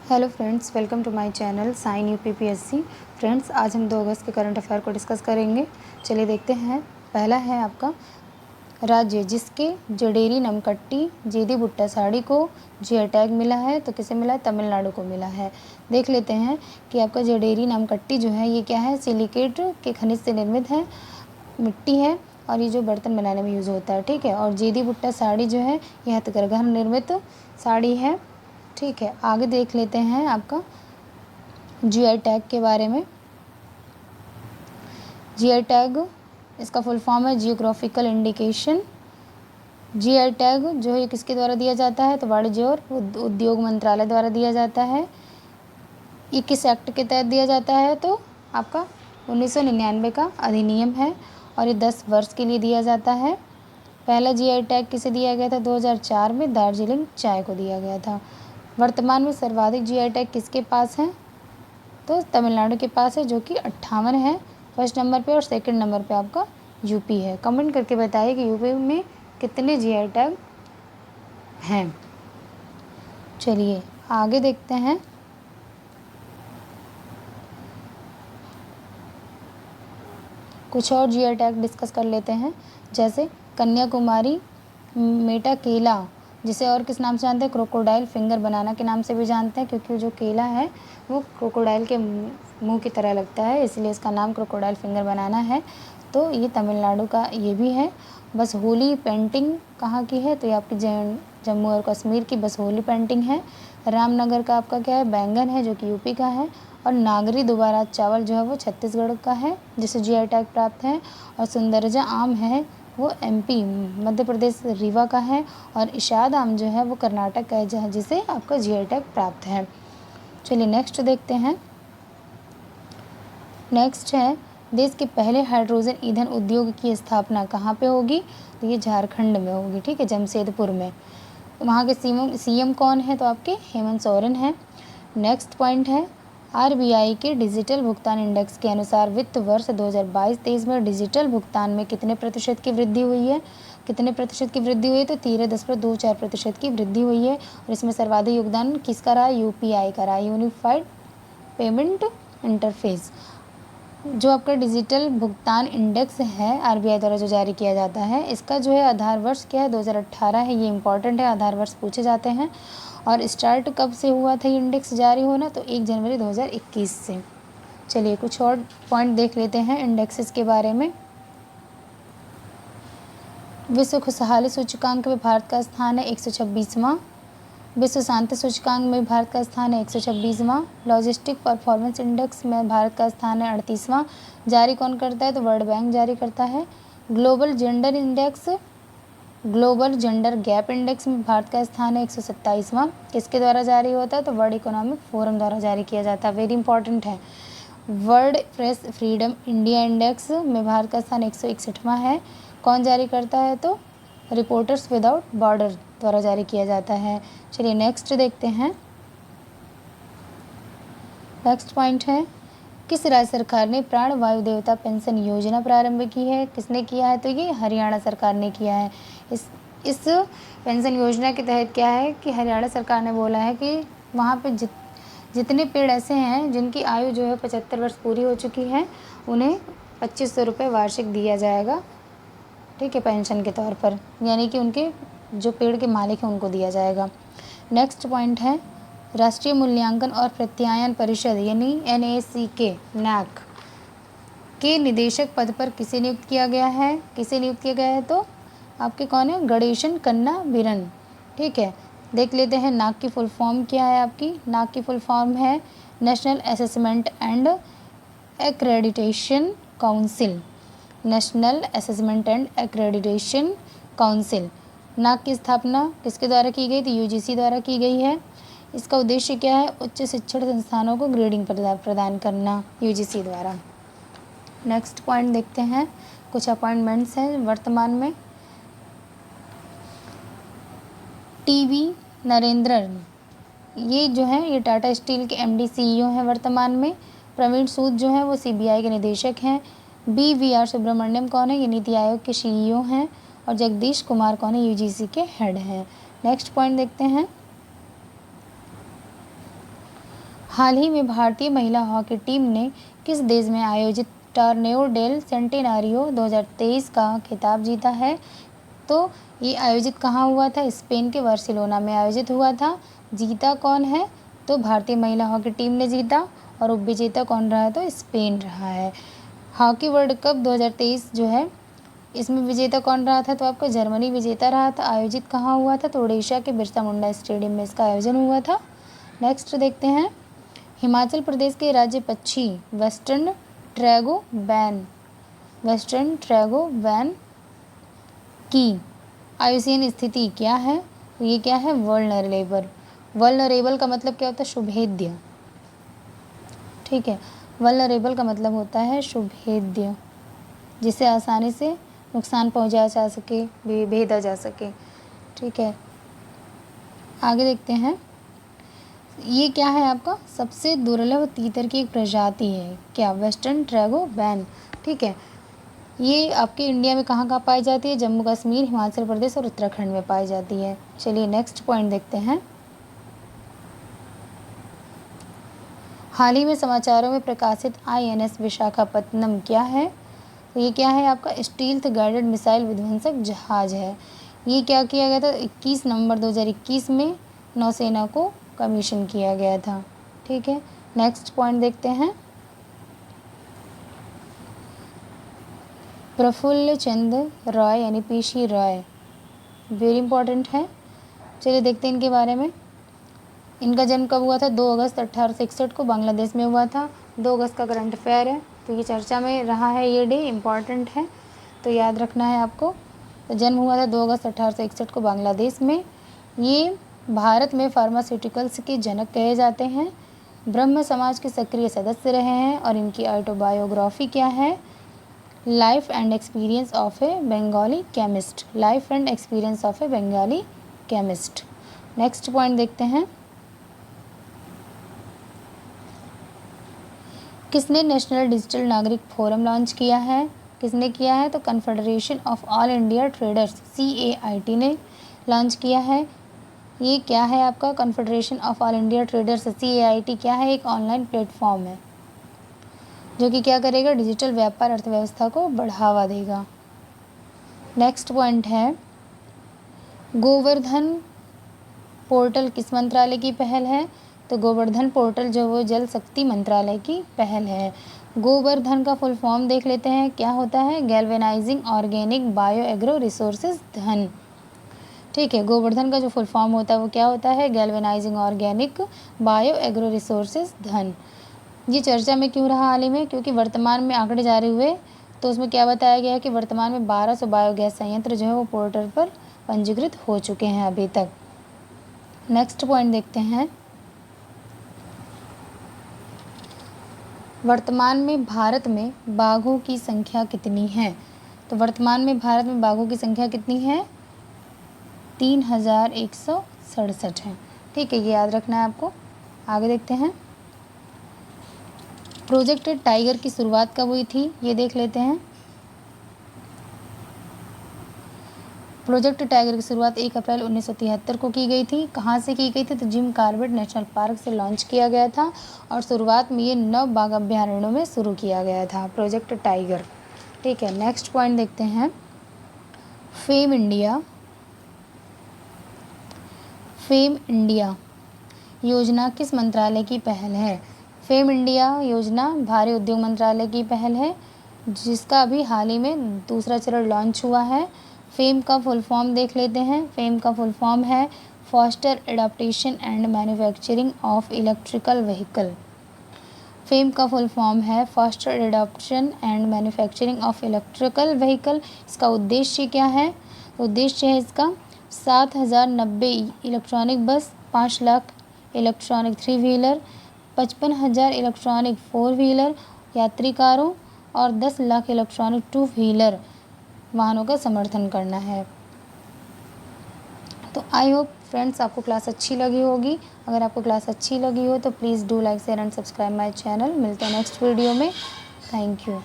Hello friends, welcome to my channel Sign UPPSC. Friends, आज हम 2 अगस्त के करंट अफेयर को डिस्कस करेंगे। चलिए देखते हैं। पहला है आपका राज्य जिसके जडेरी नमकट्टी जेदी भुट्टा साड़ी को जीआई टैग मिला है, तो किसे मिला है? तमिलनाडु को मिला है। देख लेते हैं कि आपका जडेरी नमकट्टी जो है ये क्या है? सिलिकेट के खनिज से निर्मित है, मिट्टी है और ये जो बर्तन बनाने में यूज़ होता है, ठीक है। और जेदी भुट्टा साड़ी जो है ये हथकरघा निर्मित साड़ी है, ठीक है। आगे देख लेते हैं आपका जीआई टैग के बारे में। जीआई टैग इसका फुल फॉर्म है जियोग्राफिकल इंडिकेशन। जीआई टैग जो है किसके द्वारा दिया जाता है? तो वाणिज्य और उद्योग मंत्रालय द्वारा दिया जाता है। ये किस एक्ट के तहत दिया जाता है? तो आपका 1999 का अधिनियम है और ये 10 वर्ष के लिए दिया जाता है। पहला जीआई टैग किसे दिया गया था? 2004 में दार्जिलिंग चाय को दिया गया था। वर्तमान में सर्वाधिक जीआई टैग किसके पास हैं? तो तमिलनाडु के पास है, जो कि 58 है फर्स्ट नंबर पे, और सेकंड नंबर पे आपका यूपी है। कमेंट करके बताइए कि यूपी में कितने जीआई टैग हैं। चलिए आगे देखते हैं। कुछ और जीआई टैग डिस्कस कर लेते हैं, जैसे कन्याकुमारी मेटा केला, जिसे और किस नाम से जानते हैं? क्रोकोडाइल फिंगर बनाना के नाम से भी जानते हैं, क्योंकि जो केला है वो क्रोकोडाइल के मुंह की तरह लगता है, इसलिए इसका नाम क्रोकोडाइल फिंगर बनाना है। तो ये तमिलनाडु का ये भी है। बस होली पेंटिंग कहाँ की है? तो ये आपकी जम्मू और कश्मीर की बस होली पेंटिंग है। रामनगर का आपका क्या है? बैंगन है, जो कि यूपी का है। और नागरी दोबारा चावल जो है वो छत्तीसगढ़ का है, जिसे जीआई टैग प्राप्त है। और सुंदरजा आम है वो एमपी मध्य प्रदेश रीवा का है। और इशाद आम जो है वो कर्नाटक का है, जहाँ जिसे आपका जीआई टैग प्राप्त है। चलिए नेक्स्ट देखते हैं। नेक्स्ट है देश के पहले हाइड्रोजन ईंधन उद्योग की स्थापना कहाँ पे होगी? तो ये झारखंड में होगी, ठीक है, जमशेदपुर में। वहाँ के सीएम कौन है? तो आपके हेमंत सोरेन है। नेक्स्ट पॉइंट है आरबीआई के डिजिटल भुगतान इंडेक्स के अनुसार वित्त वर्ष 2022-23 में डिजिटल भुगतान में कितने प्रतिशत की वृद्धि हुई है? कितने प्रतिशत की वृद्धि हुई है? तो 13.24% की वृद्धि हुई है। और इसमें सर्वाधिक योगदान किसका रहा? यूपीआई का रहा, यूनिफाइड पेमेंट इंटरफेस। जो आपका डिजिटल भुगतान इंडेक्स है आरबीआई द्वारा जो जारी किया जाता है, इसका जो है आधार वर्ष क्या है? 2018 है। ये इंपॉर्टेंट है, आधार वर्ष पूछे जाते हैं। और स्टार्ट कब से हुआ था ये इंडेक्स जारी होना? तो 1 जनवरी 2021 से। चलिए कुछ और पॉइंट देख लेते हैं इंडेक्सेस के बारे में। विश्व खुशहाली सूचकांक में भारत का स्थान है 126वां। विश्व शांति सूचकांक में भारत का स्थान है 126वां। लॉजिस्टिक परफॉर्मेंस इंडेक्स में भारत का स्थान है 38वां। जारी कौन करता है? तो वर्ल्ड बैंक जारी करता है। ग्लोबल जेंडर गैप इंडेक्स में भारत का स्थान है 127वां। किसके द्वारा जारी होता है? तो वर्ल्ड इकोनॉमिक फोरम द्वारा जारी किया जाता है, वेरी इंपॉर्टेंट है। World press freedom India index में भारत का स्थान 161वां है। कौन जारी करता है? तो रिपोर्टर्स विदाउट बॉर्डर द्वारा जारी किया जाता है। चलिए नेक्स्ट देखते हैं। नेक्स्ट पॉइंट है किस राज्य सरकार ने प्राण वायु देवता पेंशन योजना प्रारंभ की है? किसने किया है? तो ये हरियाणा सरकार ने किया है। इस पेंशन योजना के तहत क्या है कि हरियाणा सरकार ने बोला है कि वहाँ पे जितने पेड़ ऐसे हैं जिनकी आयु जो है 75 वर्ष पूरी हो चुकी है, उन्हें 2500 रुपये वार्षिक दिया जाएगा, ठीक है, पेंशन के तौर पर, यानी कि उनके जो पेड़ के मालिक हैं उनको दिया जाएगा। नेक्स्ट पॉइंट है राष्ट्रीय मूल्यांकन और प्रत्यायन परिषद यानी NACK NAC के निदेशक पद पर किसे नियुक्त किया गया है? किसे नियुक्त किया गया है? तो आपके कौन है? गणेशन कन्ना बिरन, ठीक है। देख लेते हैं नाक की फुल फॉर्म क्या है आपकी। नाक की फुल फॉर्म है national assessment and accreditation council. National assessment and accreditation council. नाक की स्थापना किसके द्वारा की गई? तो यूजीसी द्वारा की गई है। इसका उद्देश्य क्या है? उच्च शिक्षण संस्थानों को ग्रेडिंग प्रदान करना यूजीसी द्वारा। नेक्स्ट पॉइंट देखते हैं। कुछ अपॉइंटमेंट्स हैं वर्तमान में। टीवी नरेंद्रन, ये जो है ये टाटा स्टील के MD CEO हैं वर्तमान में। प्रवीण सूद जो है वो CBI के निदेशक हैं। BVR सुब्रमण्यम कौन है? ये नीति आयोग के CEO हैं। और जगदीश कुमार कौन है? UGC के हेड हैं। नेक्स्ट पॉइंट देखते हैं। हाल ही में भारतीय महिला हॉकी टीम ने किस देश में आयोजित टॉर्नेओ डेल सेंटेनारियो 2023 का खिताब जीता है? तो ये आयोजित कहाँ हुआ था? स्पेन के बार्सिलोना में आयोजित हुआ था। जीता कौन है? तो भारतीय महिला हॉकी टीम ने जीता। और उपविजेता कौन रहा है? तो स्पेन रहा है। हॉकी वर्ल्ड कप 2023 जो है, इसमें विजेता कौन रहा था? तो आपका जर्मनी विजेता रहा था। आयोजित कहाँ हुआ था? तो उड़ीसा के बिरसा मुंडा स्टेडियम में इसका आयोजन हुआ था। नेक्स्ट देखते हैं, हिमाचल प्रदेश के राज्य पक्षी वेस्टर्न ट्रैगोपैन की आयुसीन स्थिति क्या है? तो ये क्या है? वल्नरेबल का मतलब क्या होता है? शुभेद्य। ठीक है, वल्नरेबल का मतलब होता है शुभेद्य, जिसे आसानी से नुकसान पहुंचाया जा सके, भेदा जा सके। ठीक है, आगे देखते हैं, ये क्या है? आपका सबसे दुर्लभ तीतर की एक प्रजाति है क्या? Western tragopan. ठीक है, ये आपके इंडिया में कहाँ कहाँ पाई जाती है? जम्मू कश्मीर, हिमाचल प्रदेश और उत्तराखंड में पाई जाती है। चलिए नेक्स्ट पॉइंट देखते हैं। हाल ही में समाचारों में प्रकाशित INS विशाखापत्तनम क्या है? तो ये क्या है? आपका स्टील्थ गाइडेड मिसाइल विध्वंसक जहाज है। ये क्या किया गया था? 21 नवंबर 2021 में नौसेना को कमीशन किया गया था। ठीक है, नेक्स्ट पॉइंट देखते हैं, प्रफुल्ल चंद्र रॉय यानी PC रॉय, वेरी इंपॉर्टेंट है। चलिए देखते हैं इनके बारे में। इनका जन्म कब हुआ था? 2 अगस्त 1861 को बांग्लादेश में हुआ था। 2 अगस्त का करंट अफेयर है, तो ये चर्चा में रहा है, ये डे इम्पॉर्टेंट है, तो याद रखना है आपको। तो जन्म हुआ था 2 अगस्त 1861 को बांग्लादेश में। ये भारत में फार्मास्यूटिकल्स के जनक कहे जाते हैं। ब्रह्म समाज के सक्रिय सदस्य रहे हैं। और इनकी ऑटोबायोग्राफी क्या है? Life and experience of A Bengali chemist. Next point देखते हैं, किसने नेशनल डिजिटल नागरिक फोरम लॉन्च किया है? किसने किया है? तो confederation of all India traders CAIT ने लॉन्च किया है। ये क्या है आपका? Confederation of all India traders CAIT क्या है? एक ऑनलाइन प्लेटफॉर्म है जो कि क्या करेगा? डिजिटल व्यापार अर्थव्यवस्था को बढ़ावा देगा। नेक्स्ट पॉइंट है, गोवर्धन पोर्टल किस मंत्रालय की पहल है? तो गोवर्धन पोर्टल जो वो जल शक्ति मंत्रालय की पहल है। गोवर्धन का फुल फॉर्म देख लेते हैं, क्या होता है? Galvanising organic bio agro resources धन। ठीक है, गोवर्धन का जो फुल फॉर्म होता है वो क्या होता है? Galvanising organic bio agro resources धन। ये चर्चा में क्यों रहा हाल ही में? क्योंकि वर्तमान में आंकड़े जारी हुए, तो उसमें क्या बताया गया है कि वर्तमान में 1200 बायोगैस संयंत्र जो है वो पोर्टल पर पंजीकृत हो चुके हैं अभी तक। नेक्स्ट पॉइंट देखते हैं, वर्तमान में भारत में बाघों की संख्या कितनी है? तो वर्तमान में भारत में बाघों की संख्या कितनी है? 3167 है। ठीक है, ये याद रखना है आपको। आगे देखते हैं, प्रोजेक्ट टाइगर की शुरुआत कब हुई थी? ये देख लेते हैं। प्रोजेक्ट टाइगर की शुरुआत 1 अप्रैल 1973 को की गई थी। कहाँ से की गई थी? तो जिम कॉर्बेट नेशनल पार्क से लॉन्च किया गया था। और शुरुआत में ये 9 बाघ अभ्यारण्यों में शुरू किया गया था, प्रोजेक्ट टाइगर। ठीक है, नेक्स्ट पॉइंट देखते हैं, फेम इंडिया योजना किस मंत्रालय की पहल है? फेम इंडिया योजना भारी उद्योग मंत्रालय की पहल है, जिसका अभी हाल ही में दूसरा चरण लॉन्च हुआ है। फेम का फुल फॉर्म देख लेते हैं। फेम का फुल फॉर्म है foster adaptation and manufacturing of electrical vehicle. Fame का फुल फॉर्म है foster adaption and manufacturing of electrical vehicle. इसका उद्देश्य क्या है? उद्देश्य है इसका 7090 इलेक्ट्रॉनिक बस, 5 lakh electronic 3 wheeler, 55,000 electronic 4 wheeler यात्री कारों और 10 लाख इलेक्ट्रॉनिक 2 व्हीलर वाहनों का समर्थन करना है। तो आई होप फ्रेंड्स आपको क्लास अच्छी लगी होगी। अगर आपको क्लास अच्छी लगी हो तो please do like share and subscribe my channel. मिलते हैं नेक्स्ट वीडियो में। Thank you.